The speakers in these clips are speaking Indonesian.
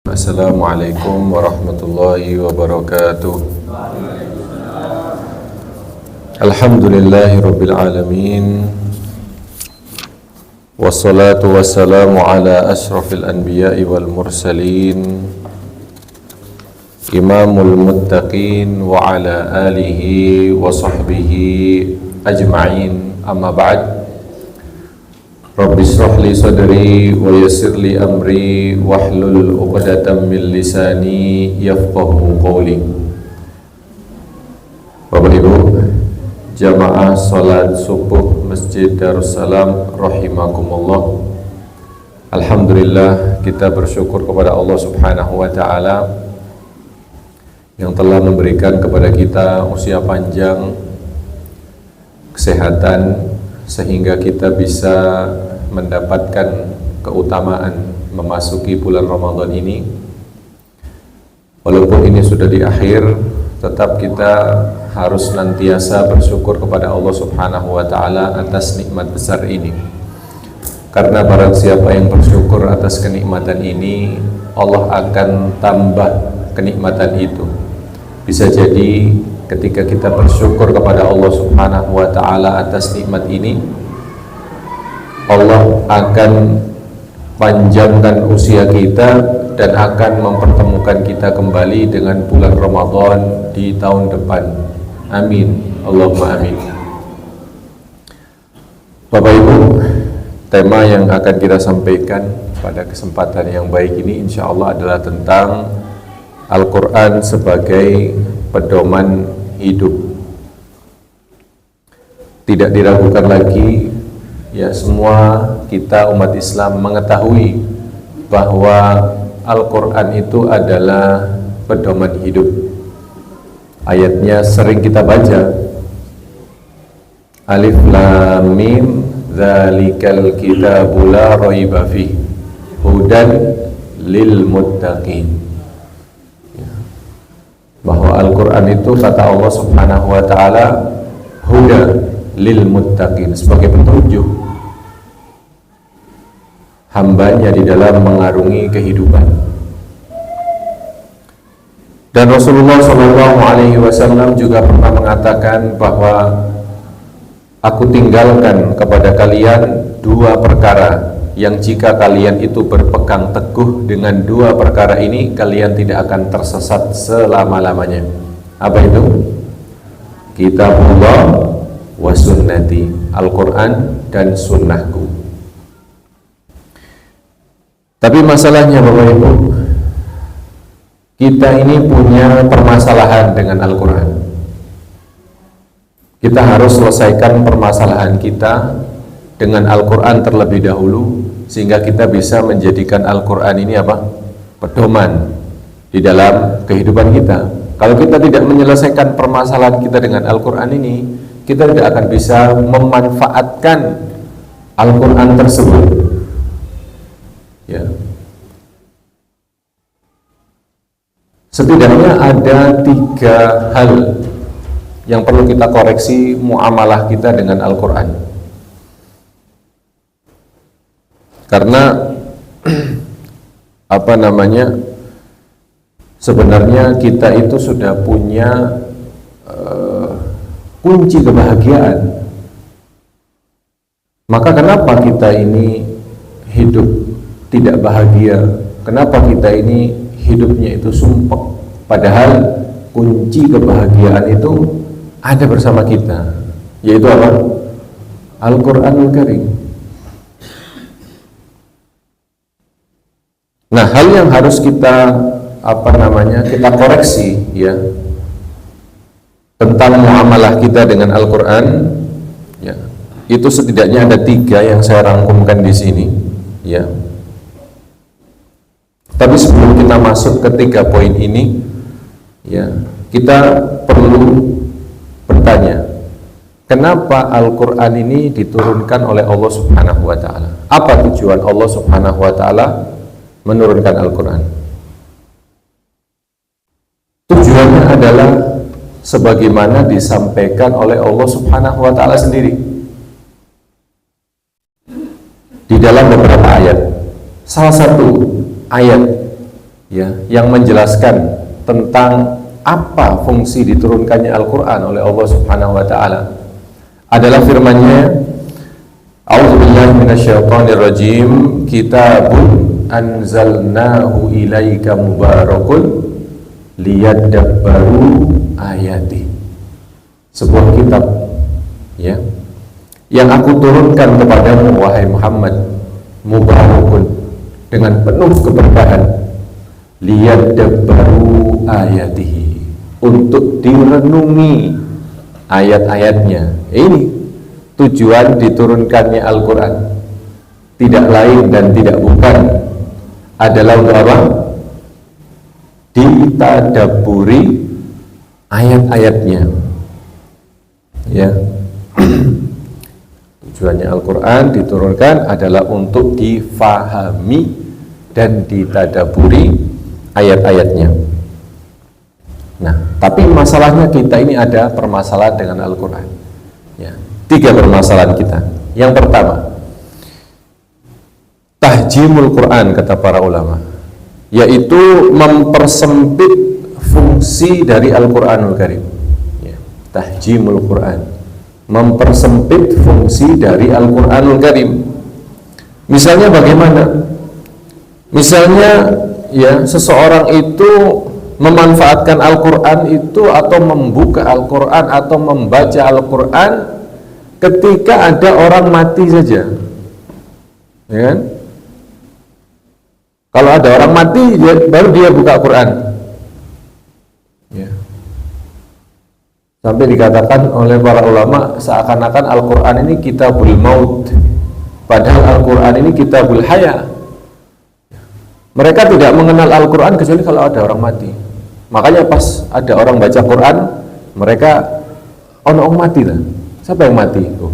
Assalamualaikum warahmatullahi wabarakatuh. Alhamdulillahi rabbil alamin. Wassalatu wassalamu ala ashrafil anbiya'i wal mursalin, imamul muttaqin wa ala alihi wa sahbihi ajma'in. Amma ba'd. Rabbi shrah li sadri wa yassir li amri wahlul 'uqdatam min lisani yafqahu qawli. Bapak Ibu jamaah salat subuh Masjid Darussalam rahimakumullah. Alhamdulillah, kita bersyukur kepada Allah Subhanahu wa taala yang telah memberikan kepada kita usia panjang, kesehatan, sehingga kita bisa mendapatkan keutamaan memasuki bulan Ramadan ini. Walaupun ini sudah di akhir, tetap kita harus senantiasa bersyukur kepada Allah Subhanahu wa taala atas nikmat besar ini. Karena barang siapa yang bersyukur atas kenikmatan ini, Allah akan tambah kenikmatan itu. Bisa jadi ketika kita bersyukur kepada Allah Subhanahu wa taala atas nikmat ini, Allah akan panjangkan usia kita dan akan mempertemukan kita kembali dengan bulan Ramadan di tahun depan. Amin, Allahumma amin. Bapak Ibu, tema yang akan kita sampaikan pada kesempatan yang baik ini insya Allah adalah tentang Al-Quran sebagai pedoman hidup. Tidak diragukan lagi, ya, semua kita umat Islam mengetahui bahwa Al-Quran itu adalah pedoman hidup. Ayatnya sering kita baca, Alif Lam Mim Dzalikal kitabu la raiba fihi hudan lil muttaqin. Bahwa Al-Quran itu kata Allah Subhanahu wa ta'ala huda lil muttaqin, sebagai petunjuk hambanya di dalam mengarungi kehidupan. Dan Rasulullah SAW juga pernah mengatakan bahwa aku tinggalkan kepada kalian dua perkara yang jika kalian itu berpegang teguh dengan dua perkara ini, kalian tidak akan tersesat selama-lamanya. Apa itu? Kitabullah wa sunnati, Al-Quran dan sunnahku. Tapi masalahnya Bapak Ibu, kita ini punya permasalahan dengan Al-Quran. Kita harus selesaikan permasalahan kita dengan Al-Quran terlebih dahulu, sehingga kita bisa menjadikan Al-Quran ini apa? Pedoman di dalam kehidupan kita. Kalau kita tidak menyelesaikan permasalahan kita dengan Al-Quran ini, kita tidak akan bisa memanfaatkan Al-Quran tersebut. Ya. Setidaknya ada 3 hal yang perlu kita koreksi muamalah kita dengan Al-Quran. Karena sebenarnya kita itu sudah punya kunci kebahagiaan. Maka kenapa kita ini hidup tidak bahagia? Kenapa kita ini hidupnya itu sumpek? Padahal kunci kebahagiaan itu ada bersama kita, yaitu apa? Al-Quranul Karim. Nah, hal yang harus kita kita koreksi, ya, tentang muamalah kita dengan Al-Quran, ya, itu setidaknya ada 3 yang saya rangkumkan di sini, ya. Tapi sebelum kita masuk ke 3 poin ini, ya, kita perlu bertanya, kenapa Al-Quran ini diturunkan oleh Allah Subhanahu wa ta'ala? Apa tujuan Allah Subhanahu wa ta'ala menurunkan Al-Quran? Tujuannya adalah sebagaimana disampaikan oleh Allah Subhanahu wa ta'ala sendiri di dalam beberapa ayat. Salah satu ayat ya, yang menjelaskan tentang apa fungsi diturunkannya Al-Quran oleh Allah Subhanahu wa Ta'ala adalah firman-Nya, A'udzubillahi minasyaitonirrajim, kitabun anzalnahu ilaika mubarakun liyadabbaru ayati. Sebuah kitab, ya, yang aku turunkan kepadamu wahai Muhammad, mubarakun, dengan penuh keberkahan, liyadabbaru ayatihi, untuk direnungi ayat-ayatnya. Ini tujuan diturunkannya Al-Quran, tidak lain dan tidak bukan adalah untuk apa? Ditadaburi ayat-ayatnya, ya. Tujuannya Al-Quran diturunkan adalah untuk difahami dan ditadaburi ayat-ayatnya. Nah, tapi masalahnya kita ini ada permasalahan dengan Al-Quran, ya. 3 permasalahan kita. Yang pertama, tahjimul Quran, kata para ulama, yaitu mempersempit fungsi dari Al-Quranul Karim, ya. Tahjimul Quran, mempersempit fungsi dari Al-Quranul Karim. Misalnya bagaimana? Misalnya, ya, seseorang itu memanfaatkan Al-Quran itu atau membuka Al-Quran atau membaca Al-Quran ketika ada orang mati saja, ya kan? Kalau ada orang mati, baru dia buka Quran, ya. Sampai dikatakan oleh para ulama seakan-akan Al-Quran ini kitabul maut, padahal Al-Quran ini kitabul haya. Mereka tidak mengenal Al-Quran kecuali kalau ada orang mati. Makanya pas ada orang baca Quran, mereka orang mati lah. Siapa yang mati? Oh,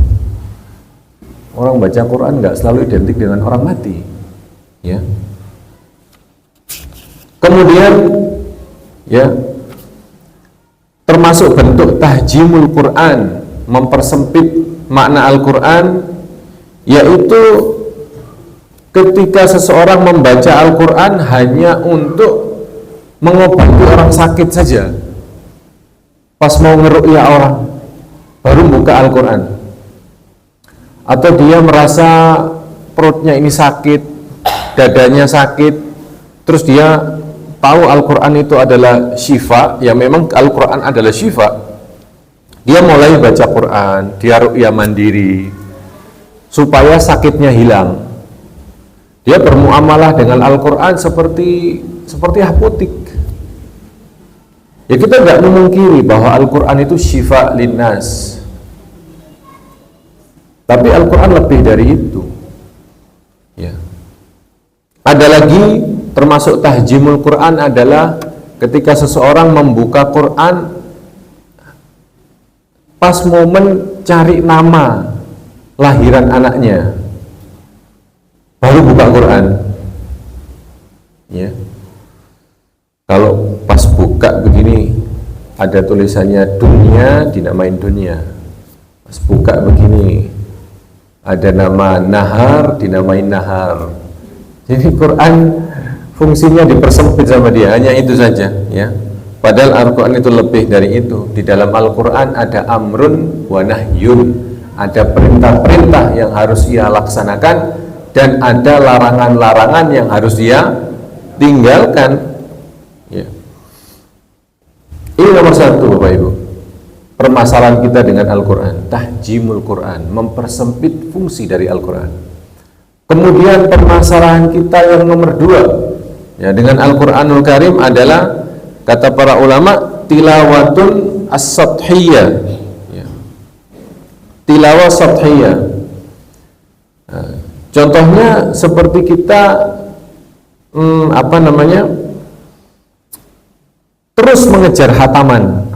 orang baca Quran nggak selalu identik dengan orang mati, ya. Kemudian, ya, termasuk bentuk tahjimul Quran, mempersempit makna Al-Quran, yaitu ketika seseorang membaca Al-Quran hanya untuk mengobati orang sakit saja. Pas mau ngeruqyah orang, baru buka Al-Quran. Atau dia merasa perutnya ini sakit, dadanya sakit, terus dia tahu Al-Quran itu adalah syifa, ya memang Al-Quran adalah syifa. Dia mulai baca Quran, dia ruqyah mandiri supaya sakitnya hilang. Dia bermuamalah dengan Al-Quran seperti apotik. Ya, kita tidak memungkiri bahwa Al-Quran itu syifa linnas, tapi Al-Quran lebih dari itu, ya. Ada lagi termasuk tahjimul Quran adalah ketika seseorang membuka Quran pas momen cari nama lahiran anaknya, baru buka Quran, ya. Kalau pas buka begini ada tulisannya dunia, dinamain dunia. Pas buka begini ada nama nahar, dinamain nahar. Jadi Quran fungsinya dipersempit sama dia, hanya itu saja, ya. Padahal Al-Quran itu lebih dari itu. Di dalam Al-Quran ada amrun wa nahyun, ada perintah-perintah yang harus ia laksanakan dan ada larangan-larangan yang harus dia tinggalkan, ya. Ini nomor 1, Bapak Ibu, permasalahan kita dengan Al-Quran, tahjimul Quran, mempersempit fungsi dari Al-Quran. Kemudian permasalahan kita yang nomor 2, ya, dengan Al-Quranul Karim adalah, kata para ulama, tilawatun as-sathiyah, ya. Tilawah sathiyah. Nah, contohnya seperti kita terus mengejar hataman,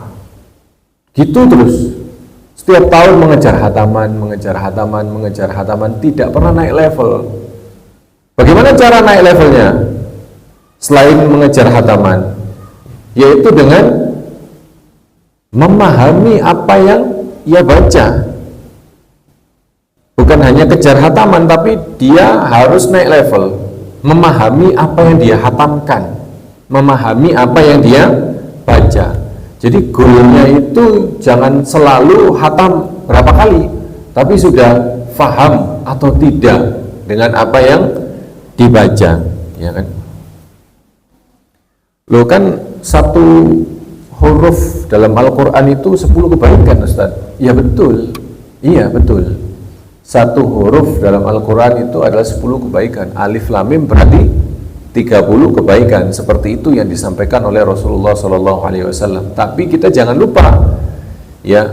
gitu terus. Setiap tahun mengejar hataman, tidak pernah naik level. Bagaimana cara naik levelnya? Selain mengejar hataman, yaitu dengan memahami apa yang ia baca. Bukan hanya kejar hataman, tapi dia harus naik level, memahami apa yang dia hatamkan. memahami apa yang dia baca. Jadi goalnya itu jangan selalu hatam berapa kali, tapi sudah faham atau tidak dengan apa yang dibaca, ya kan? Loh, kan satu huruf dalam Al-Quran itu 10 kebaikan, Ustaz. Ya betul, iya betul. Satu huruf dalam Al-Quran itu adalah 10 kebaikan. Alif Lam Mim berarti 30 kebaikan. Seperti itu yang disampaikan oleh Rasulullah SAW. Tapi kita jangan lupa, ya,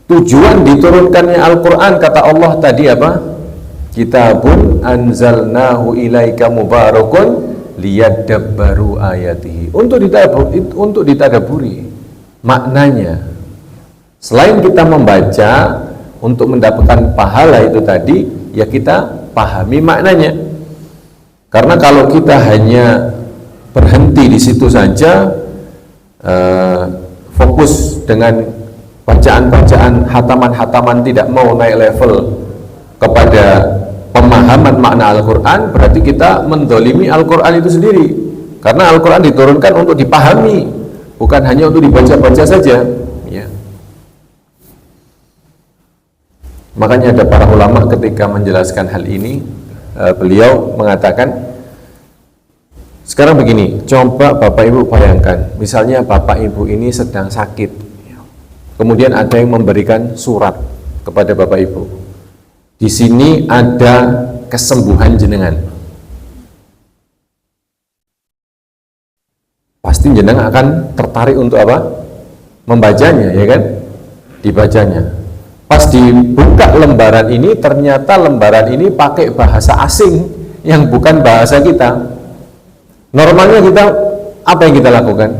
tujuan diturunkannya Al-Quran, kata Allah tadi apa? Kitabun anzalnahu ilaika mubarakun liyadabbaru ayatihi, untuk ditadaburi maknanya. Selain kita membaca untuk mendapatkan pahala itu tadi, ya kita pahami maknanya. Karena kalau kita hanya berhenti di situ saja, fokus dengan bacaan-bacaan, hataman-hataman, tidak mau naik level kepada pemahaman makna Al-Quran, berarti kita mendolimi Al-Quran itu sendiri. Karena Al-Quran diturunkan untuk dipahami, bukan hanya untuk dibaca-baca saja, ya. Makanya ada para ulama ketika menjelaskan hal ini, beliau mengatakan, sekarang begini, coba Bapak Ibu bayangkan, misalnya Bapak Ibu ini sedang sakit, kemudian ada yang memberikan surat kepada Bapak Ibu. Di sini ada kesembuhan jenengan. Pasti jenengan akan tertarik untuk apa? Membacanya, ya kan? Dibacanya. Pas dibuka lembaran ini, ternyata lembaran ini pakai bahasa asing yang bukan bahasa kita. Normalnya kita, apa yang kita lakukan?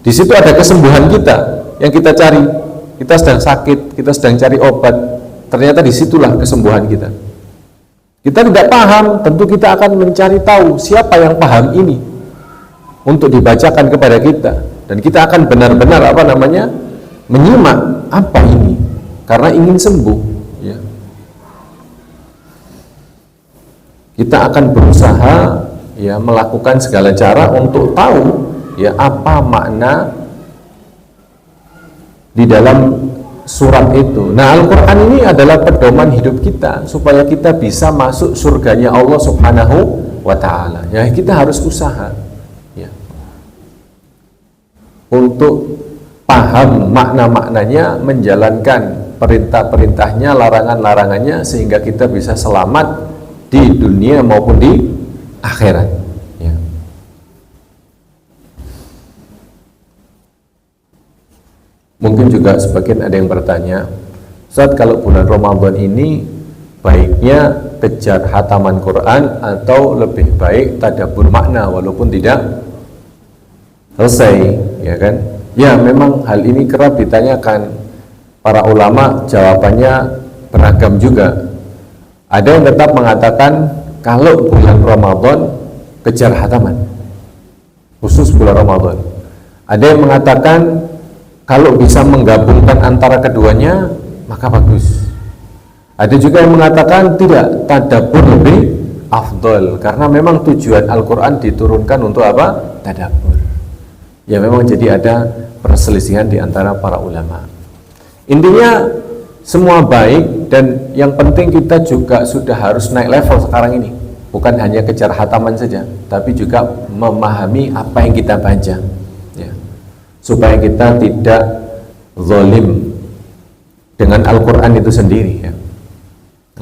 Di situ ada kesembuhan kita yang kita cari. Kita sedang sakit, kita sedang cari obat. Ternyata disitulah kesembuhan kita. Kita tidak paham, tentu kita akan mencari tahu siapa yang paham ini untuk dibacakan kepada kita, dan kita akan benar-benar menyimak apa ini, karena ingin sembuh, ya. Kita akan berusaha, ya, melakukan segala cara untuk tahu, ya, apa makna di dalam surat itu. Nah, Al-Quran ini adalah pedoman hidup kita supaya kita bisa masuk surganya Allah Subhanahu wa Ta'ala. Ya, kita harus usaha, ya, untuk paham makna-maknanya, menjalankan perintah-perintahnya, larangan-larangannya, sehingga kita bisa selamat di dunia maupun di akhirat, ya. Mungkin juga sebagian ada yang bertanya, Ustaz, kalau bulan Ramadan ini baiknya kejar hataman Quran atau lebih baik tadabbur makna walaupun tidak selesai, ya kan? Ya, memang hal ini kerap ditanyakan para ulama, jawabannya beragam juga. Ada yang tetap mengatakan kalau bulan Ramadan kejar hataman, khusus bulan Ramadan. Ada yang mengatakan kalau bisa menggabungkan antara keduanya, maka bagus. Ada juga yang mengatakan tidak, tadabbur lebih afdol, karena memang tujuan Al-Quran diturunkan untuk apa? Tadabbur. Ya, memang jadi ada perselisihan di antara para ulama. Intinya semua baik, dan yang penting kita juga sudah harus naik level sekarang ini. Bukan hanya kejar hataman saja, tapi juga memahami apa yang kita baca, ya, supaya kita tidak zalim dengan Al-Quran itu sendiri, ya.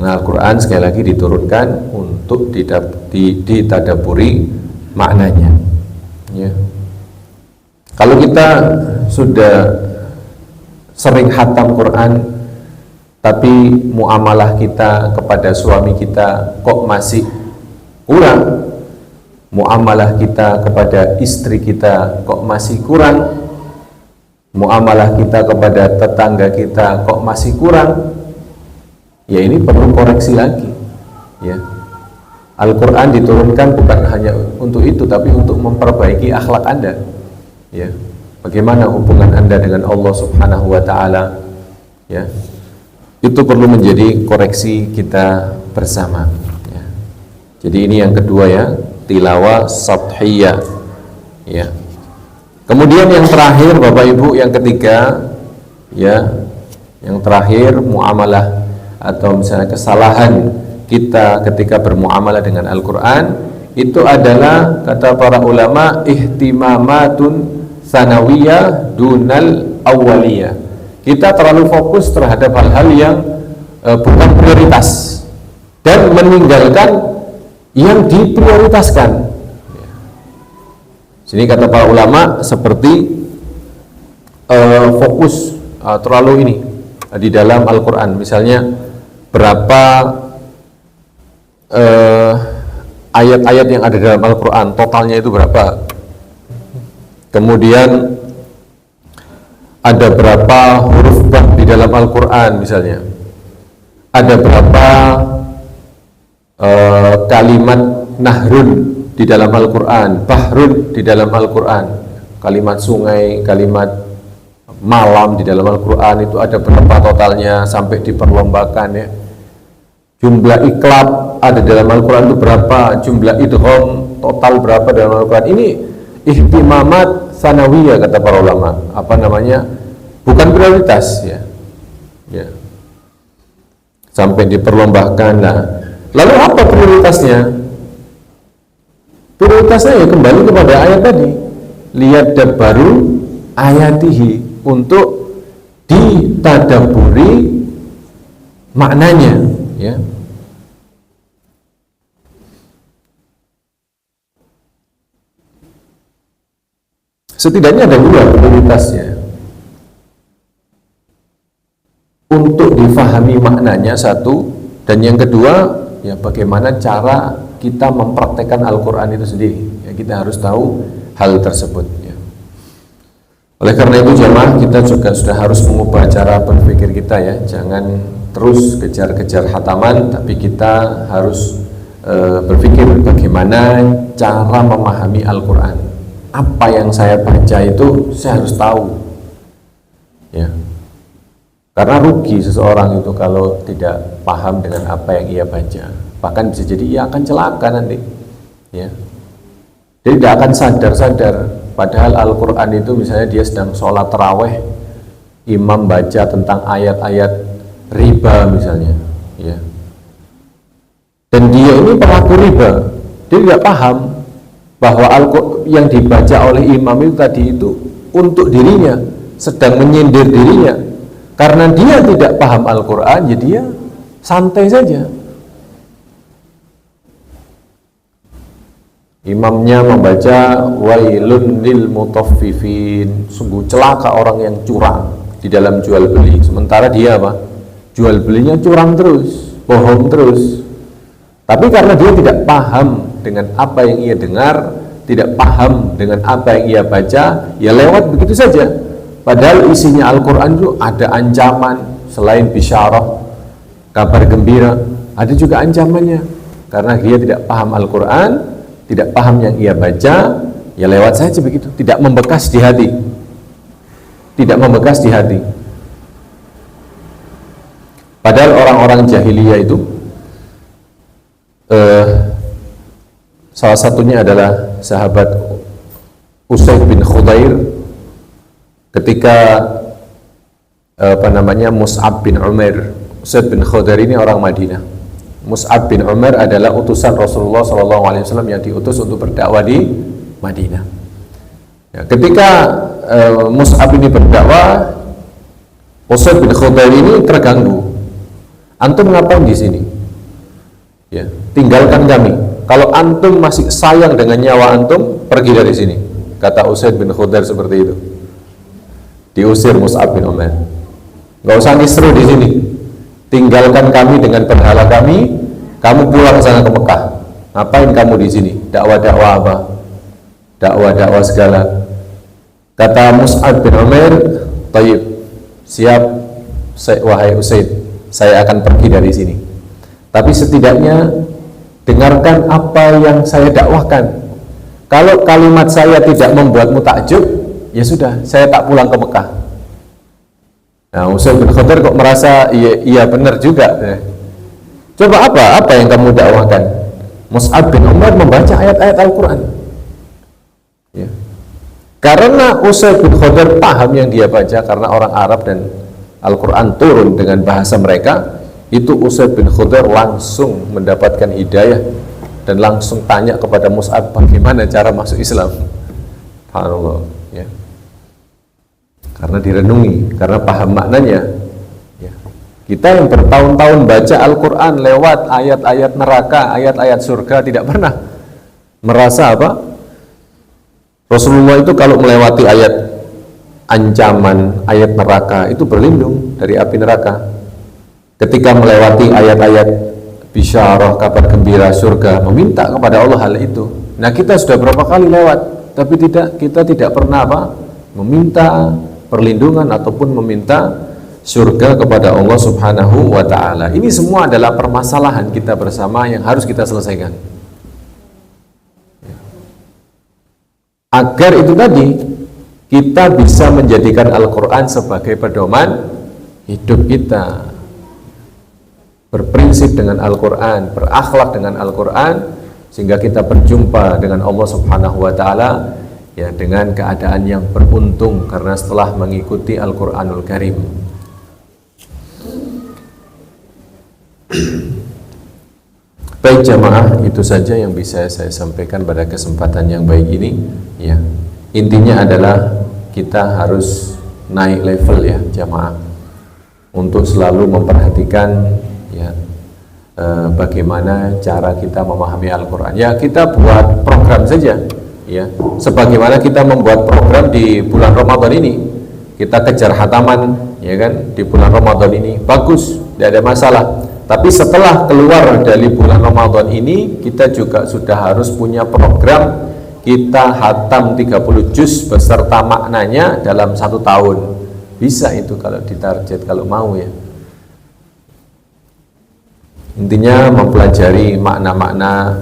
Nah, Al-Quran sekali lagi diturunkan untuk ditadaburi maknanya, ya. Kalau kita sudah sering khatam Quran, tapi muamalah kita kepada suami kita kok masih kurang, muamalah kita kepada istri kita kok masih kurang, muamalah kita kepada tetangga kita kok masih kurang, ya ini perlu koreksi lagi, ya. Al-Quran diturunkan bukan hanya untuk itu, tapi untuk memperbaiki akhlak Anda, ya. Bagaimana hubungan Anda dengan Allah Subhanahu wa Ta'ala, ya. Itu perlu menjadi koreksi kita bersama, ya. Jadi ini yang kedua, ya, tilawah sathiyah. Ya. Kemudian yang terakhir Bapak Ibu, yang ketiga, ya, yang terakhir muamalah atau misalnya kesalahan kita ketika bermuamalah dengan Al-Quran itu adalah, kata para ulama, ihtimamatun sanawiyah dunal awwaliyah. Kita terlalu fokus terhadap hal-hal yang bukan prioritas dan meninggalkan yang diprioritaskan. Sini kata para ulama seperti fokus terlalu ini di dalam Al-Quran. Misalnya berapa ayat-ayat yang ada dalam Al-Quran, totalnya itu berapa. Kemudian ada berapa huruf bah di dalam Al-Quran misalnya. Ada berapa kalimat nahrun di dalam Al-Quran, bahrun di dalam Al-Quran, kalimat sungai, kalimat malam di dalam Al-Quran itu ada berapa totalnya sampai diperlombakan, ya. Jumlah iklab ada dalam Al-Quran itu berapa, jumlah idgham total berapa dalam Al-Quran. Ini ihtimamat sanawiyah kata para ulama, apa namanya, bukan prioritas, ya. Ya. Sampai diperlombakan. Nah, lalu apa prioritasnya? Prioritasnya ya kembali kepada ayat tadi, lihat baru ayatihi, untuk ditadaburi maknanya, ya. Setidaknya ada dua prioritasnya. Untuk difahami maknanya satu, dan yang kedua ya bagaimana cara kita mempraktekkan Al-Quran itu sendiri, ya, kita harus tahu hal tersebut, ya. Oleh karena itu jamaah, kita juga sudah harus mengubah cara berpikir kita, ya. Jangan terus kejar-kejar hataman, tapi kita harus berpikir bagaimana cara memahami Al-Quran. Apa yang saya baca itu saya harus tahu, ya. Karena rugi seseorang itu kalau tidak paham dengan apa yang ia baca. Bahkan bisa jadi ia akan celaka nanti, ya. Dia tidak akan sadar-sadar. Padahal Al-Quran itu misalnya dia sedang sholat taraweh, imam baca tentang ayat-ayat riba misalnya, ya. Dan dia ini pelaku riba, dia tidak paham bahwa yang dibaca oleh imam itu tadi itu untuk dirinya, sedang menyindir dirinya. Karena dia tidak paham Al-Quran, jadi dia santai saja. Imamnya membaca wailun lil mutaffifin, sungguh celaka orang yang curang di dalam jual beli. Sementara dia apa? Jual belinya curang terus, bohong terus. Tapi karena dia tidak paham dengan apa yang ia dengar, tidak paham dengan apa yang ia baca, ya lewat begitu saja. Padahal isinya Al-Quran itu ada ancaman, selain bisyarah, kabar gembira, ada juga ancamannya. Karena dia tidak paham Al-Quran, tidak paham yang ia baca, ya lewat saja begitu, tidak membekas di hati, tidak membekas di hati. Padahal orang-orang jahiliyah itu salah satunya adalah sahabat Usaid bin Khudair, ketika Mus'ab bin Umair. Usaid bin Khudair ini orang Madinah. Mus'ab bin Umar adalah utusan Rasulullah SAW yang diutus untuk berdakwah di Madinah. Ya, ketika Mus'ab ini berdakwah, Usaid bin Khudair ini terganggu. Antum ngapain di sini? Ya, tinggalkan kami. Kalau antum masih sayang dengan nyawa antum, pergi dari sini. Kata Usaid bin Khudair seperti itu. Diusir Mus'ab bin Umar. Gak usah nisru di sini. Tinggalkan kami dengan berhala kami, kamu pulang ke sana ke Mekah. Ngapain kamu di sini? Dakwah-dakwah apa? Dakwah-dakwah segala. Kata Mus'ab bin Umair, "Tayyib, siap, wahai Usaid, saya akan pergi dari sini. Tapi setidaknya dengarkan apa yang saya dakwahkan. Kalau kalimat saya tidak membuatmu takjub, ya sudah, saya tak pulang ke Mekah." Nah, Usaid bin Khudair kok merasa iya benar juga. Coba apa yang kamu dakwahkan? Mus'ab bin Umair membaca ayat-ayat Al-Quran. Ya. Karena Usaid bin Khudair paham yang dia baca, karena orang Arab dan Al-Quran turun dengan bahasa mereka, itu Usaid bin Khudair langsung mendapatkan hidayah dan langsung tanya kepada Mus'ab bagaimana cara masuk Islam. Subhanallah, ya. Karena direnungi, karena paham maknanya. Ya. Kita yang bertahun-tahun baca Al-Quran lewat ayat-ayat neraka, ayat-ayat surga, tidak pernah merasa apa? Rasulullah itu kalau melewati ayat ancaman, ayat neraka, itu berlindung dari api neraka. Ketika melewati ayat-ayat bisyarah, kabar gembira surga, meminta kepada Allah hal itu. Nah, kita sudah berapa kali lewat, tapi kita tidak pernah apa? Meminta perlindungan ataupun meminta surga kepada Allah Subhanahu wa ta'ala. Ini semua adalah permasalahan kita bersama yang harus kita selesaikan. Agar itu tadi, kita bisa menjadikan Al-Quran sebagai pedoman hidup kita, berprinsip dengan Al-Quran, berakhlak dengan Al-Quran, sehingga kita berjumpa dengan Allah Subhanahu wa ta'ala ya dengan keadaan yang beruntung karena setelah mengikuti Al-Quranul Karim. Baik jamaah, itu saja yang bisa saya sampaikan pada kesempatan yang baik ini. Ya, intinya adalah kita harus naik level ya jamaah, untuk selalu memperhatikan ya bagaimana cara kita memahami Al-Quran. Ya, kita buat program saja. Ya, sebagaimana kita membuat program di bulan Ramadan ini, kita kejar khataman, ya kan, di bulan Ramadan ini bagus, tidak ada masalah. Tapi setelah keluar dari bulan Ramadan ini, kita juga sudah harus punya program, kita khatam 30 juz beserta maknanya dalam 1 tahun. Bisa itu kalau ditarget, kalau mau ya. Intinya mempelajari makna-makna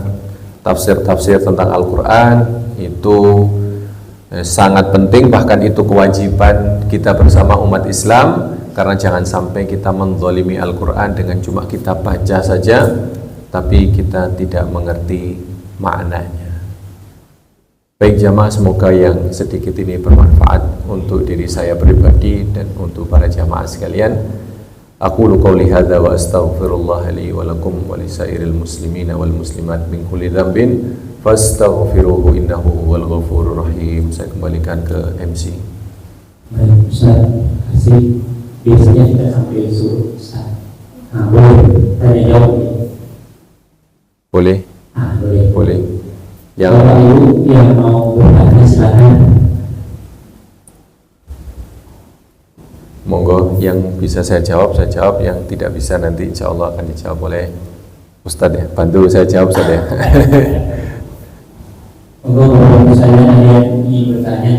tafsir-tafsir tentang Al-Quran itu sangat penting, bahkan itu kewajiban kita bersama umat Islam, karena jangan sampai kita menzalimi Al-Quran dengan cuma kita baca saja tapi kita tidak mengerti maknanya. Baik jamaah, semoga yang sedikit ini bermanfaat untuk diri saya pribadi dan untuk para jamaah sekalian. Aqulu qouli hadza wa astaghfirullah li wa lakum wa lisairil muslimina wal muslimat min kulli dzambin fastaghfiruhu innahu huwal ghafurur rahim. Saya kembalikan ke MC. Baik Ustaz, kasih. Biasanya kita sampai suruh Ustaz. Boleh tanya jawab. Boleh? Boleh. Boleh. Yang Ibu yang mau bertanya silakan. Monggo, yang bisa saya jawab, yang tidak bisa nanti insya Allah akan dijawab oleh Ustadz ya. Bantu saya jawab Ustadz ya. Monggo, kalau misalnya ada yang ingin bertanya.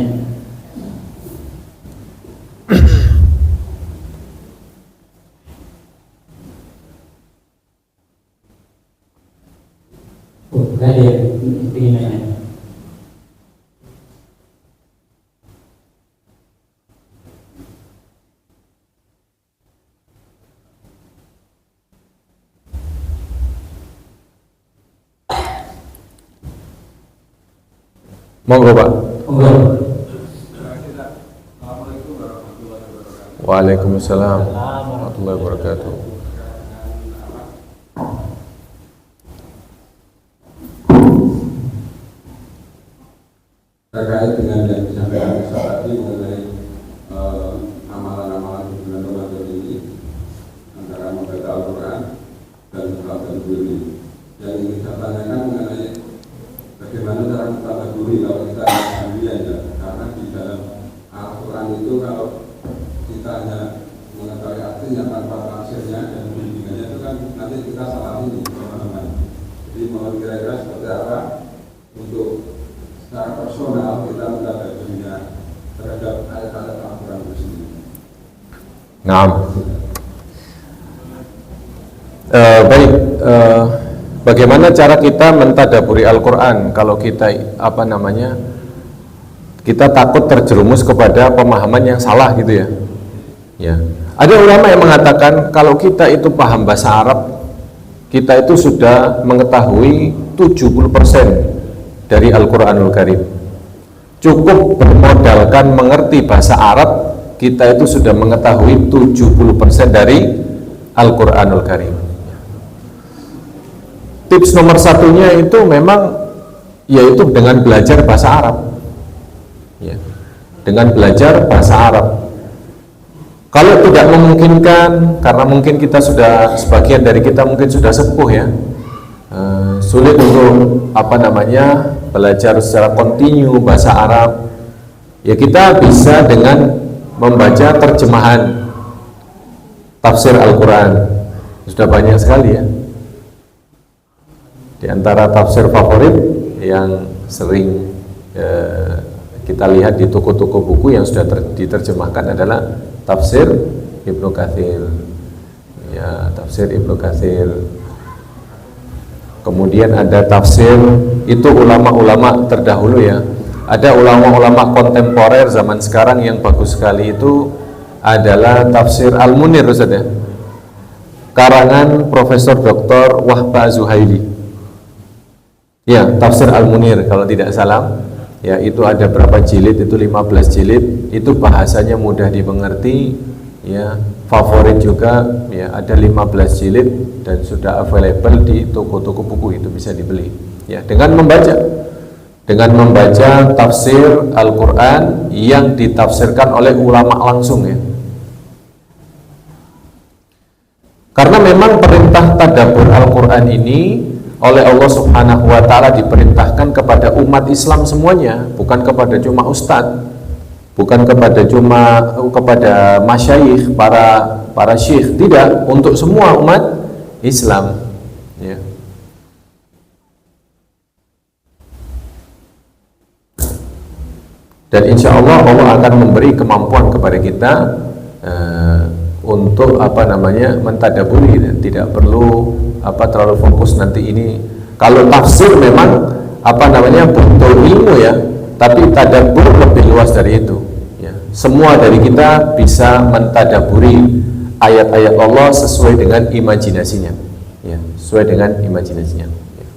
Ada yang ingin nanya. Monggo Pak. Monggo. Waalaikumsalam warahmatullahi wabarakatuh. Terkait dengan yang disampaikan Ustaz tadi mengenai amalan-amalan di bulan Ramadan ini, antara membaca Al-Quran dan Al-Quran, yang ingin saya tanyakan mengenai bagaimana cara mentadaburi kalau kita sendirian ya, karena di dalam Al-Quran itu kalau kita hanya mengetahui artinya tanpa tafsirnya dan bimbingannya itu kan nanti kita salah ini teman-teman. Jadi mohon kira-kira seperti apa untuk secara personal kita mentadaburinya terhadap ayat-ayat Al-Quran itu sendiri. Nah, baik. Bagaimana cara kita mentadaburi Al-Quran kalau kita kita takut terjerumus kepada pemahaman yang salah gitu ya. Ya. Ada ulama yang mengatakan kalau kita itu paham bahasa Arab, kita itu sudah mengetahui 70% dari Al-Quranul Karim. Cukup bermodalkan mengerti bahasa Arab, kita itu sudah mengetahui 70% dari Al-Quranul Karim. Tips nomor satunya itu memang yaitu dengan belajar bahasa Arab, ya, dengan belajar bahasa Arab. Kalau tidak memungkinkan, karena mungkin kita sudah, sebagian dari kita mungkin sudah sepuh ya, sulit untuk belajar secara kontinu bahasa Arab, ya kita bisa dengan membaca terjemahan tafsir Al-Quran. Sudah banyak sekali ya. Di antara tafsir favorit yang sering kita lihat di toko-toko buku yang sudah diterjemahkan adalah tafsir Ibnu Katsir, ya, tafsir Ibnu Katsir. Kemudian ada tafsir, itu ulama-ulama terdahulu ya. Ada ulama-ulama kontemporer zaman sekarang yang bagus sekali, itu adalah tafsir Al-Munir, Ustaz ya, karangan Profesor Dr. Wahba Zuhaili. Ya, tafsir Al-Munir kalau tidak salah. Ya, itu ada berapa jilid, itu 15 jilid, itu bahasanya mudah dimengerti, ya, favorit juga, ya, ada 15 jilid dan sudah available di toko-toko buku, itu bisa dibeli. Ya, dengan membaca tafsir Al-Quran yang ditafsirkan oleh ulama langsung ya. Karena memang perintah tadabbur Al-Quran ini oleh Allah Subhanahu wa Ta'ala diperintahkan kepada umat Islam semuanya, bukan kepada cuma ustadz, bukan kepada masyayikh, para syekh, tidak, untuk semua umat Islam ya. Dan insya Allah Allah akan memberi kemampuan kepada kita untuk mentadaburi, tidak perlu terlalu fokus nanti ini. Kalau tafsir memang butuh ilmu ya, tapi tadabbur lebih luas dari itu ya. Semua dari kita bisa mentadaburi ayat-ayat Allah sesuai dengan imajinasinya ya, sesuai dengan imajinasinya ya.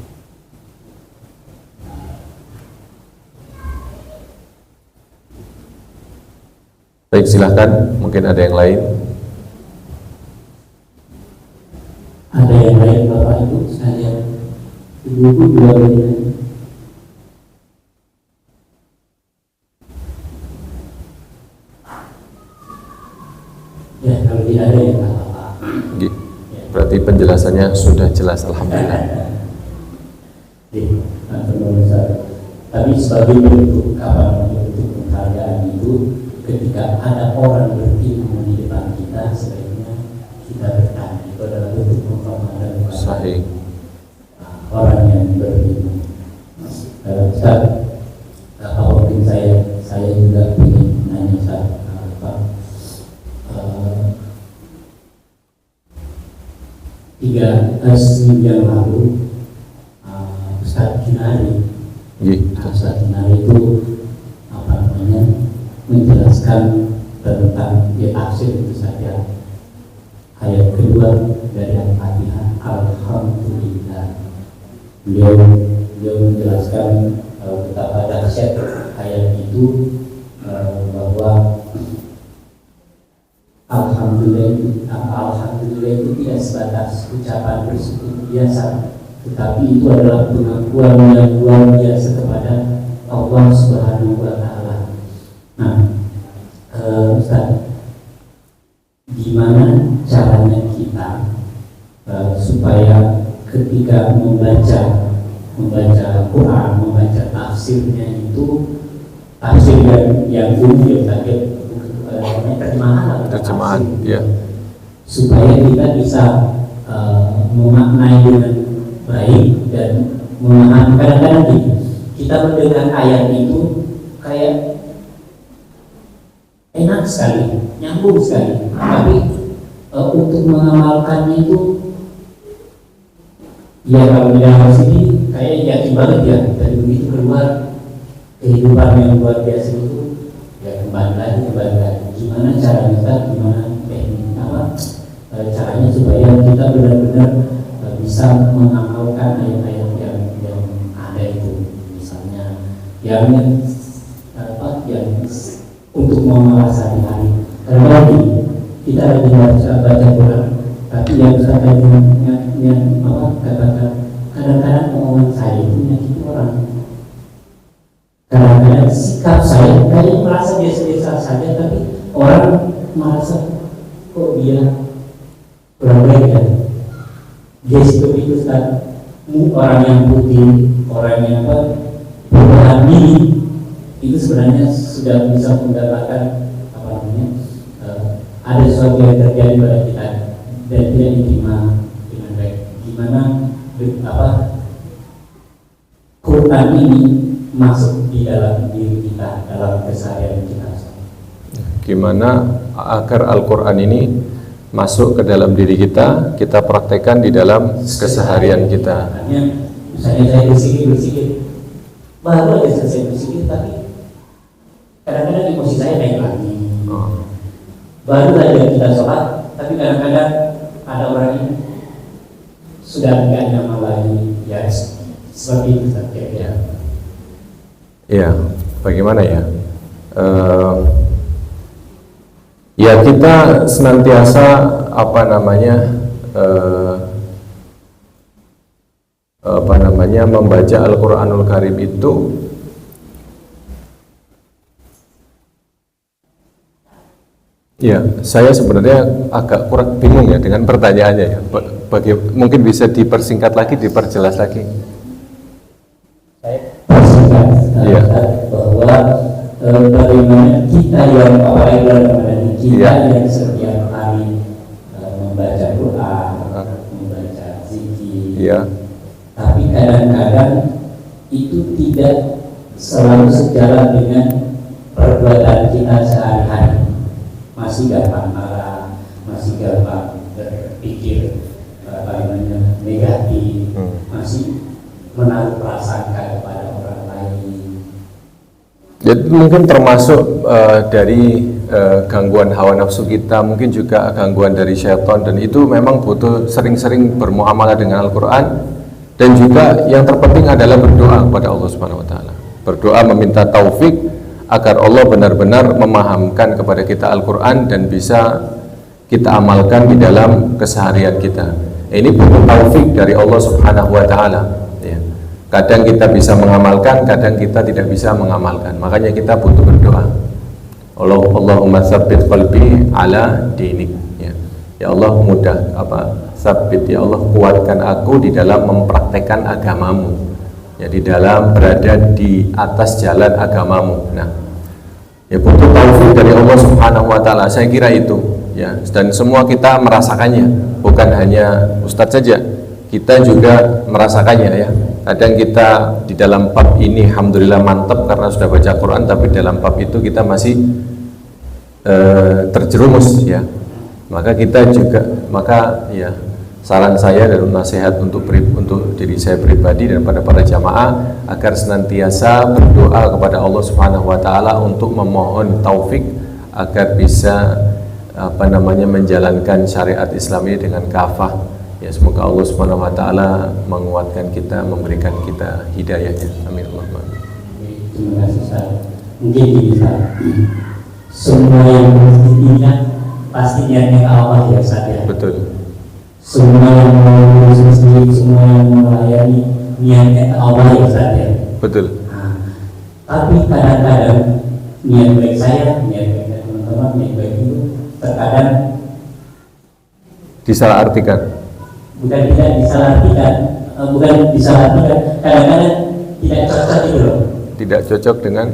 Baik, silahkan, mungkin ada yang lain. Ada yang lain Bapak Ibu sekalian, Ibu-ibu juga begini. Ya, kalau tidak ada yang apa-apa. Berarti penjelasannya sudah jelas, alhamdulillah. Tapi sebagai bentuk penghargaan itu, ketika ada orang berilmu di depan kita, sebaiknya kita bertanya. Itu adalah bentuk penghormatan kepada orang yang berilmu. Ustaz, mungkin saya juga ingin menanya Ustaz, tiga minggu yang lalu Ustaz Junari itu menjelaskan tentang tafsir itu saja ayat kedua dari Al-Fatihah, Alhamdulillah. Beliau menjelaskan betapa dahsyat ayat itu, bahwa Alhamdulillah itu tidak sebatas ucapan bersyukur biasa, tetapi itu adalah pengakuan yang luar biasa kepada Allah Subhanahu wa Ta'ala. Nah, Ustaz, gimana caranya kita supaya ketika membaca Quran, membaca tafsirnya itu tafsir yang umum ya, terjemahan ya, supaya kita bisa memaknai dengan baik dan memahami. Kadang-kadang kita mendengar ayat itu kayak enak sekali, nyambung sekali, tapi untuk mengamalkannya itu ya kalau di dalam sini kayak yakin banget ya, dan begitu keluar kehidupan yang luar biasa itu ya kembali lagi. Gimana caranya, gimana caranya supaya kita benar-benar bisa bisa mengamalkan ayat-ayat yang ada itu, misalnya yang untuk mengamal sehari-hari. Karena kita lagi baca Quran, tapi yang katakan kadang-kadang omongan saya itu menyakiti orang. Kadang-kadang sikap saya kayak merasa biasa-biasa saja, tapi orang merasa kok dia kurang baik ya. Dia seperti itu kan, orang yang putih, orang yang perubahan diri itu sebenarnya sudah bisa mendapatkan ada sesuatu yang terjadi pada kita dan tidak diterima dengan baik. Gimana Quran ini masuk di dalam diri kita, dalam keseharian kita. Gimana agar Al-Quran ini masuk ke dalam diri kita, kita praktekkan di dalam keseharian kita. Misalnya saya bersikir, baru aja selesai bersikir, tapi kadang-kadang emosi saya naik lagi. Baru saja kita sholat, tapi kadang-kadang ada orang ini sudah tidak nyaman lagi, ya seperti itu saja. Ya, bagaimana ya? Ya kita senantiasa membaca Al-Quranul Karim itu ya, saya sebenarnya agak kurang bingung ya dengan pertanyaannya ya. Mungkin bisa dipersingkat lagi, diperjelas lagi. Saya persingkat bahwa bagaimana kita yang apalagi dalam kita yang setiap hari membaca Quran, membaca zikir, tapi kadang-kadang itu tidak selalu sejalan dengan perbuatan kita sehari-hari. Masih gampang marah, masih gampang berpikir negatif, masih menaruh prasangka kepada orang lain. Jadi mungkin termasuk dari gangguan hawa nafsu kita, mungkin juga gangguan dari syaitan, dan itu memang butuh sering-sering bermuamalah dengan Al-Quran. Dan juga yang terpenting adalah berdoa kepada Allah Subhanahu Wa Taala. Berdoa meminta taufik agar Allah benar-benar memahamkan kepada kita Al-Quran dan bisa kita amalkan di dalam keseharian kita. Ini butuh taufik dari Allah Subhanahu Wa Taala. Ya. Kadang kita bisa mengamalkan, kadang kita tidak bisa mengamalkan. Makanya kita butuh berdoa. Allahumma tsabbit qalbi ala dinik. Ya Allah, sabbit ya Allah, kuatkan aku di dalam mempraktekkan agamamu. Ya, di dalam berada di atas jalan agamamu. Nah, ya butuh taufik dari Allah Subhanahu Wa Taala. Saya kira itu, ya. Dan semua kita merasakannya, bukan hanya Ustadz saja. Kita juga merasakannya, ya. Kadang kita di dalam bab ini alhamdulillah mantap karena sudah baca Quran, tapi dalam bab itu kita masih terjerumus, ya. Maka ya saran saya dan nasihat untuk diri saya pribadi dan pada para jamaah agar senantiasa berdoa kepada Allah Subhanahu Wa Taala untuk memohon taufik agar bisa menjalankan syariat Islam ini dengan kafah. Ya, semoga Allah Subhanahu Wa Taala menguatkan kita, memberikan kita hidayahnya. Amin. Terima kasih Ustaz. Mungkin bisa semua yang mestinya pasti niatnya Allah ya Ustaz ya. Betul. Semua yang mengurus masjid, semua yang melayani niatnya Allah ya Ustaz ya. Betul. Nah, tapi kadang-kadang niat baik saya, niat baik teman-teman, niat baik itu terkadang disalahartikan. Bukan tidak disalahartikan, kadang-kadang tidak cocok itu loh. Tidak cocok dengan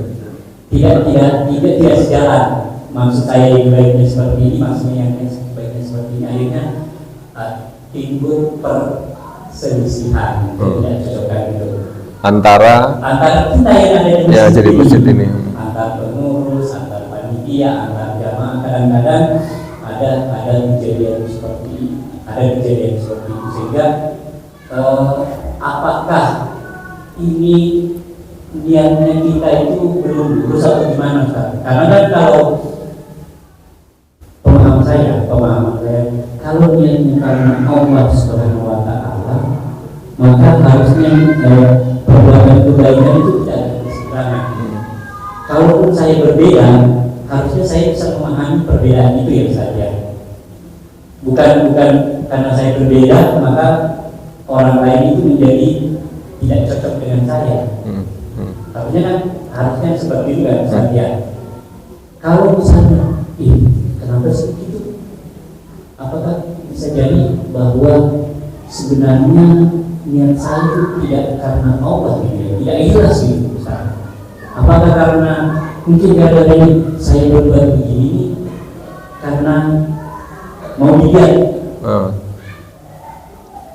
tidak sejalan. Maksud saya yang baiknya seperti ini, maksudnya yang baiknya seperti ini, akhirnya timbul perselisihan, tidak cocokan itu antara kita yang ada di masjid, jadi masjid ini, antar pengurus, antar panitia, antar jamaah. Kadang-kadang ada kejadian seperti itu, sehingga apakah ini niatnya kita itu belum lurus atau gimana Ustaz? Karena kan kalau pemahaman saya, kalau niatnya karena Allah Subhanahu Wa Taala, maka harusnya perbuatan kebaikan itu tidak ada keseimbangan. Kalaupun saya berbeda, harusnya saya bisa memahami perbedaan itu ya saja. Bukan karena saya berbeda maka orang lain itu menjadi tidak cocok dengan saya. Harusnya seperti itu kan saja. Kalau misalnya, kenapa sih gitu? Apakah bisa jadi bahwa sebenarnya niat saya itu tidak karena Allah gitu, tidak ikhlas gitu misalnya. Apakah karena mungkin kadang-kadang saya berbuat begini karena mau dilihat,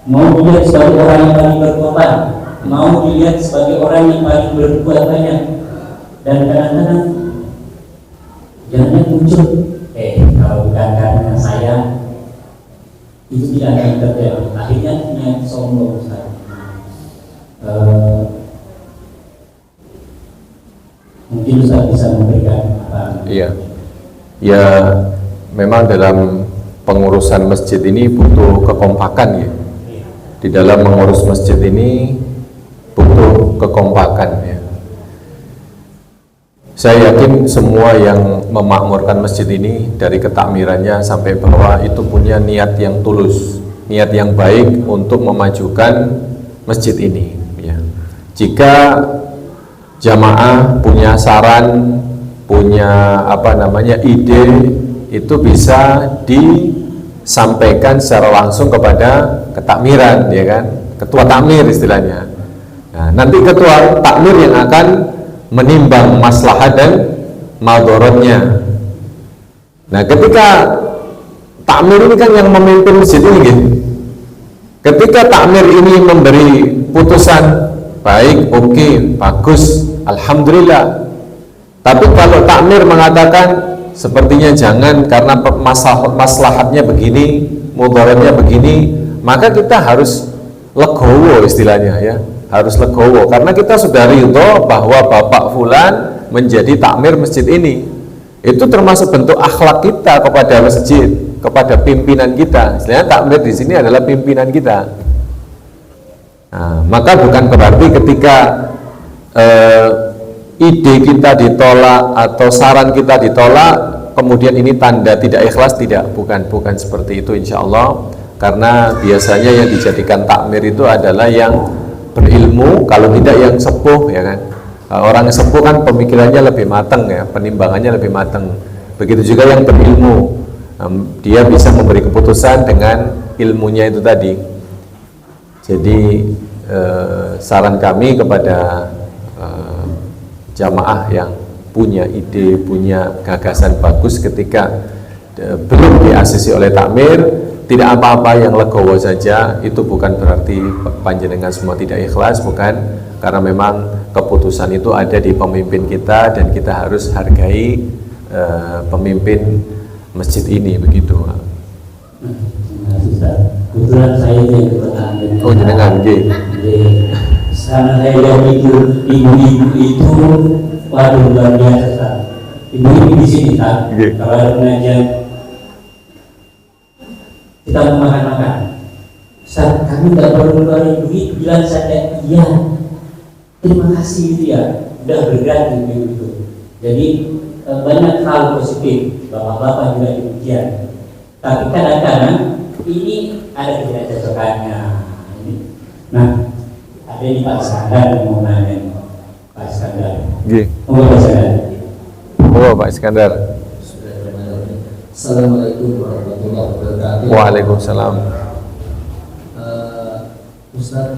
mau dilihat sebagai orang yang paling berkorban, mau dilihat sebagai orang yang paling berbuat banyak, dan kadang-kadang jangan muncul, kalau bukan karena saya itu tidak akan terjadi. Akhirnya niat sombong Ustaz. Mungkin Ustaz bisa memberikan apa? Iya. Ya, memang dalam pengurusan masjid ini butuh kekompakan ya. Di dalam mengurus masjid ini butuh kekompakan ya. Saya yakin semua yang memakmurkan masjid ini dari ketakmirannya sampai bawah itu punya niat yang tulus, niat yang baik untuk memajukan masjid ini ya. Jika jamaah punya saran, punya ide, itu bisa disampaikan secara langsung kepada ketakmiran ya kan, ketua takmir istilahnya. Nah, nanti ketua takmir yang akan menimbang maslahat dan madharatnya. Nah, ketika takmir ini kan yang memimpin masjid ini gitu. Ketika takmir ini memberi putusan baik, oke, bagus, alhamdulillah. Tapi kalau takmir mengatakan sepertinya jangan karena maslahatnya begini, mudaratnya begini, maka kita harus legowo istilahnya ya. Harus legowo karena kita sudah ridho bahwa Bapak Fulan menjadi takmir masjid ini. Itu termasuk bentuk akhlak kita kepada masjid, kepada pimpinan kita. Istilahnya takmir di sini adalah pimpinan kita. Nah, maka bukan berarti ketika ide kita ditolak atau saran kita ditolak, kemudian ini tanda tidak ikhlas, tidak, bukan seperti itu insya Allah. Karena biasanya yang dijadikan takmir itu adalah yang berilmu, kalau tidak yang sepuh ya kan. Orang yang sepuh kan pemikirannya lebih matang ya, penimbangannya lebih matang. Begitu juga yang berilmu, dia bisa memberi keputusan dengan ilmunya itu tadi. Jadi saran kami kepada jamaah yang punya ide, punya gagasan bagus ketika belum diasisi oleh takmir, tidak apa-apa, yang legowo saja. Itu bukan berarti panjenengan semua tidak ikhlas, bukan, karena memang keputusan itu ada di pemimpin kita dan kita harus hargai pemimpin masjid ini, begitu. Kebetulan saya yang kebetulan. Oh, jenengan nggih. Karena saya lihat itu ibu-ibu itu waduh luar biasa. Ibu-ibu di sini kan, kalau pengajian kita mau makan-makan, Ustaz, kami nggak perlu ngeluarin duit, bilang saja iya, terima kasih gitu ya, udah berganti gitu. Jadi banyak hal positif, bapak-bapak juga demikian. Tapi kadang-kadang ini ada ketidakcocokannya. Nah, ada di Pak Iskandar yang mau nanya, Pak Iskandar. Pak Iskandar. Pak Iskandar. Assalamualaikum warahmatullahi wabarakatuh. Waalaikumsalam. Ustaz,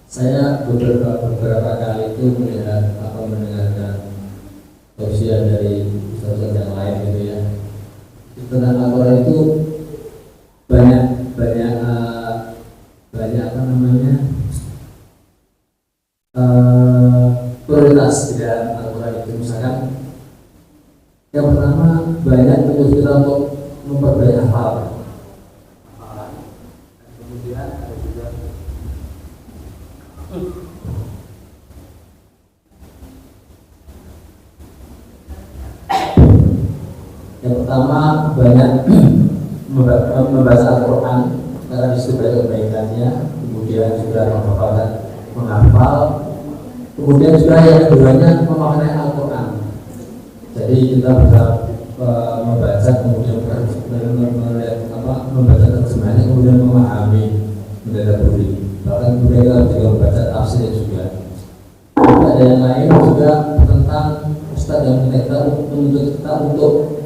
saya beberapa kali itu mendengarkan tausiah dari ustaz yang lain gitu ya. Tentang Al-Quran itu banyak prioritas di dalam Al-Quran itu. Misalkan yang pertama, banyak menyuruh kita untuk memperbanyak hafalan. Kemudian ada juga yang pertama, banyak membaca Al-Quran karena disitu banyak kebaikannya. Kemudian kemudian juga menghafal, kemudian juga yang keduanya memaknai Al-Quran. Jadi kita bisa membaca, kemudian membaca terjemahannya, kemudian memahami, mentadaburi. Bahkan kemudian kita juga membaca tafsir juga. Ada yang lain juga tentang Ustadz yang menuntut kita untuk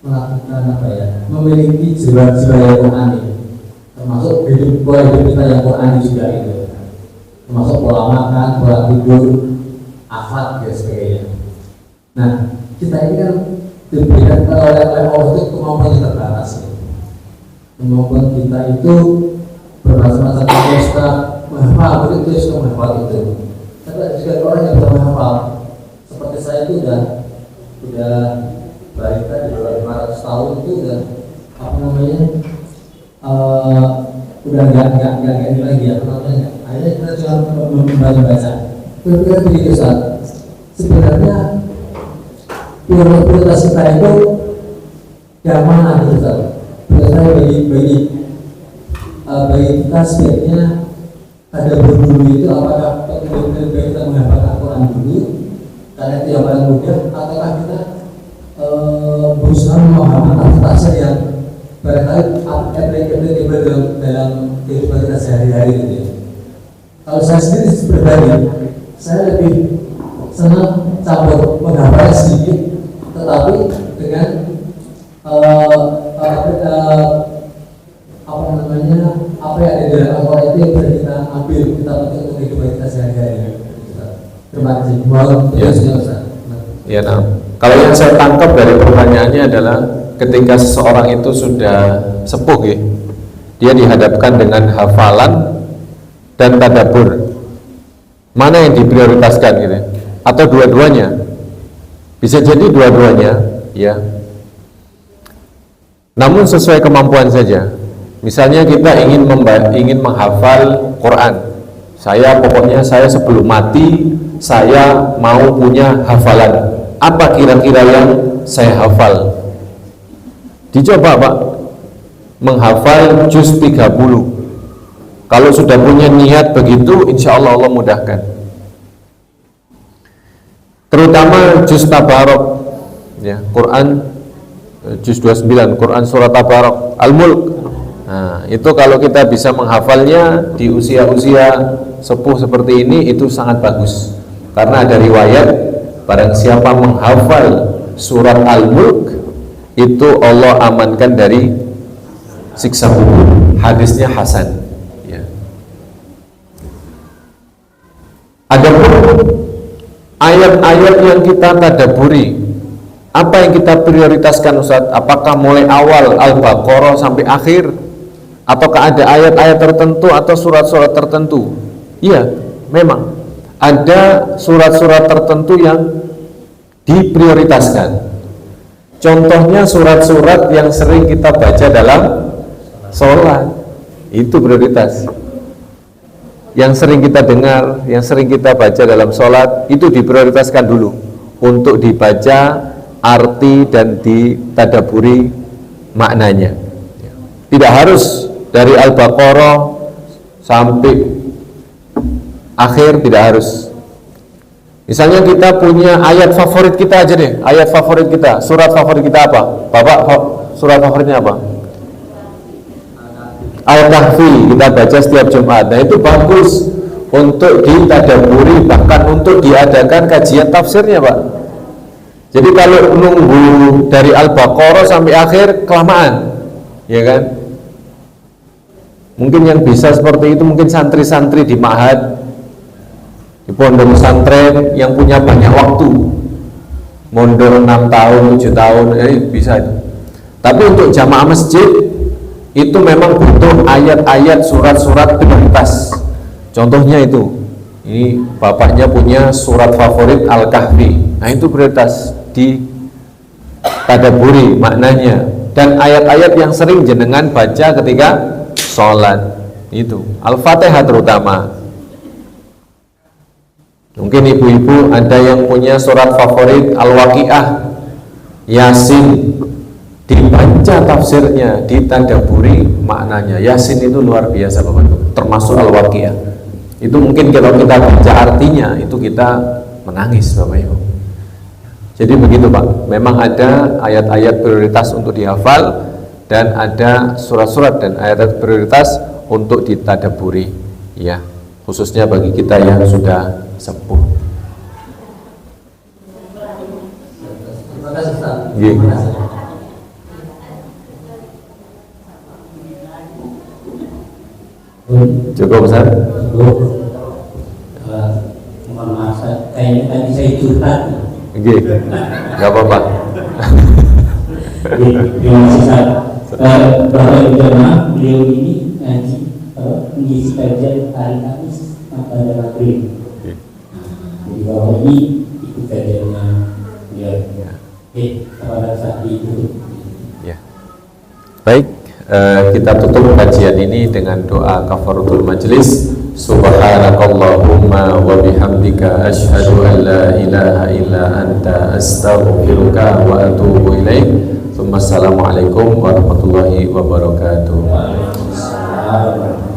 melakukan memiliki jiwa-jiwa yang Qur'ani, termasuk hidup kita yang Qur'ani juga itu, termasuk pola makan, pola tidur, akhlak dan sebagainya. Nah, kita ini kan diberikan oleh Allah itu kemampuan yang terbatas. Kemampuan kita itu bermacam-macam. Ustaz menghafal itu sudah menghafal itu. Tapi ada juga orang yang bisa menghafal. Seperti saya itu udah balita di bawah 500 tahun itu udah udah nggak ini lagi akhirnya kita cuma membaca. Kira-kira begitu Ustaz. Sebenarnya prioritas kita itu yang mana gitu Ustaz? Biasanya bagi kita sebaiknya ada dulu itu apakah lebih baik kita menghafalkan Al-Quran dulu karena itu yang paling mudah, ataukah kita berusaha memahami tafsir yang barangkali dalam kehidupan kita sehari-hari gitu. Kalau saya sendiri pribadi, saya lebih senang campur menghafal sedikit, tetapi dengan apa yang ada di dalam Al-Quran itu yang bisa kita ambil, kita pakai untuk kehidupan kita sehari-hari. Terima kasih. Ya, nah. Kalau yang saya tangkap dari pertanyaannya adalah ketika seseorang itu sudah sepuh, ya, dia dihadapkan dengan hafalan dan tadabbur, mana yang diprioritaskan gitu? Atau dua-duanya? Bisa jadi dua-duanya, ya. Namun sesuai kemampuan saja. Misalnya kita ingin menghafal Quran. Pokoknya saya sebelum mati saya mau punya hafalan. Apa kira-kira yang saya hafal? Dicoba Pak, menghafal juz 30. Kalau sudah punya niat begitu, insya Allah Allah mudahkan. Terutama juz Tabarok, ya, Quran juz 29, Quran surat Tabarok, Al-Mulk. Nah, itu kalau kita bisa menghafalnya di usia-usia sepuh seperti ini, itu sangat bagus. Karena ada riwayat, barang siapa menghafal surat Al-Mulk, itu Allah amankan dari siksa kubur. Hadisnya hasan, ya. Adapun ayat-ayat yang kita tadabburi, apa yang kita prioritaskan Ustaz? Apakah mulai awal Al-Baqarah sampai akhir, ataukah ada ayat-ayat tertentu atau surat-surat tertentu? Iya, memang ada surat-surat tertentu yang diprioritaskan. Contohnya surat-surat yang sering kita baca dalam sholat, itu prioritas. Yang sering kita dengar, yang sering kita baca dalam sholat, itu diprioritaskan dulu untuk dibaca arti dan ditadaburi maknanya. Tidak harus dari Al-Baqarah sampai akhir, tidak harus. Misalnya kita punya ayat favorit kita aja deh, ayat favorit kita, surat favorit kita apa? Bapak, surat favoritnya apa? Al-Kahfi, kita baca setiap Jumat. Nah, itu bagus untuk ditadaburi, bahkan untuk diadakan kajian tafsirnya, Pak. Jadi kalau nunggu dari Al-Baqarah sampai akhir, kelamaan, ya kan? Mungkin yang bisa seperti itu mungkin santri-santri di ma'had, di pondok pesantren yang punya banyak waktu, mondok 6 tahun, 7 tahun, bisa itu. Tapi untuk jamaah masjid itu memang butuh ayat-ayat, surat-surat prioritas. Contohnya itu, ini bapaknya punya surat favorit Al-Kahfi. Nah, itu prioritas di tadabburi maknanya, dan ayat-ayat yang sering jenengan baca ketika sholat, itu Al-Fatihah terutama. Mungkin ibu-ibu ada yang punya surat favorit Al-Waqiah, Yasin, dibaca tafsirnya, ditadaburi maknanya. Yasin itu luar biasa Bapak Ibu, termasuk Al-Waqiah. Itu mungkin kalau kita baca artinya itu kita menangis Bapak Ibu. Jadi begitu Pak, memang ada ayat-ayat prioritas untuk dihafal dan ada surat-surat dan ayat-ayat prioritas untuk ditadaburi, ya, khususnya bagi kita yang sudah sepuh. Terima kasih Ustaz. Iya. Terima kasih. Cukup Ustaz? Mohon maaf, kayaknya tadi saya curhat. Oke, nggak apa-apa. Terima kasih Ustaz. Bapak Ibu jemaah, beliau ini ngaji mengisi kajian hari Kamis pada maghrib. Jadi Bapak ini ikut kajiannya beliau. Kepada saat itu. Ya. Baik, kita tutup kajian ini dengan doa kafaratul majlis. Subhanakallahumma wa bihamdika asyhadu an la ilaha illa anta astaghfiruka wa atubu ilaik. Assalamualaikum warahmatullahi wabarakatuh. Waalaikumsalam.